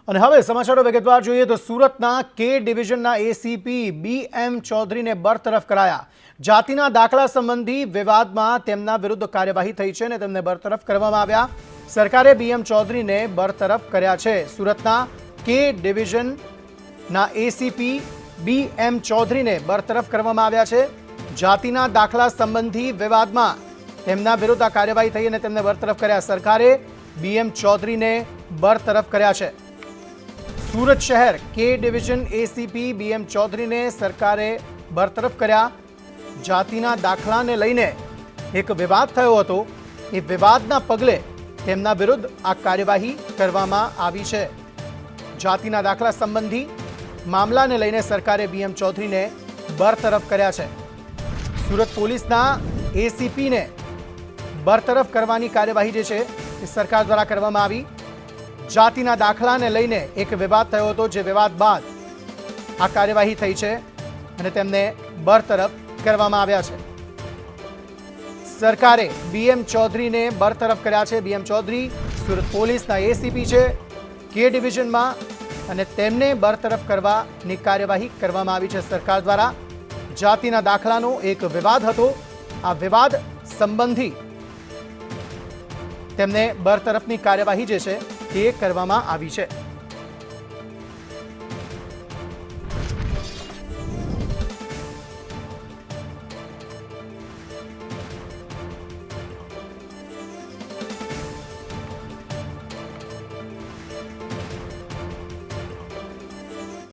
અને હવે સમાચારો વિગતવાર જોઈએ તો સુરતના કે ડિવિઝનના એસીપી બીએમ ચૌધરીને બરતરફ કરાયા। જાતિના દાખલા સંબંધી વિવાદમાં તેમના વિરુદ્ધ કાર્યવાહી થઈ છે અને તેમને બરતરફ કરવામાં આવ્યા। સરકારે બીએમ ચૌધરીને બરતરફ કર્યા છે। સુરતના કે ડિવિઝનના એસીપી બીએમ ચૌધરીને બરતરફ કરવામાં આવ્યા છે। જાતિના દાખલા સંબંધી વિવાદમાં તેમના વિરુદ્ધ આ કાર્યવાહી થઈ અને તેમને બરતરફ કર્યા। સરકારે બીએમ ચૌધરીને બરતરફ કર્યા છે। सूरत शहर के डिविजन एसीपी बीएम चौधरी ने सरकारे बरतरफ कर्या। जातिना दाखला ने लईने एक विवाद थयो हतो। ए विवादना पगले तेमना विरुद्ध आ कार्यवाही करवामां आवी छे। जातिना दाखला संबंधी मामला ने लईने सरकारे बीएम चौधरी ने बरतरफ कर्या छे। सूरत पोलीसना एसीपी ने बरतरफ करवानी कार्यवाही जे छे ए सरकार द्वारा करवामां आवी। जातिना दाखला ने लईने एक विवाद थयो हतो, जे विवाद बाद आ कार्यवाही थई छे अने तेमने बरतरफ करवामां आव्या छे। सरकारे बीएम चौधरी ने बरतरफ कर्या छे। बीएम चौधरी सूरत पोलीसना एसीपी छे के डिविजन में अने तेमने बरतरफ करवानी कार्यवाही करवामां आवी छे सरकार द्वारा। जातिना दाखलानो एक विवाद हतो। आ विवाद संबंधी तेमने बरतरफनी कार्यवाही जे छे તે કરવામાં આવી છે।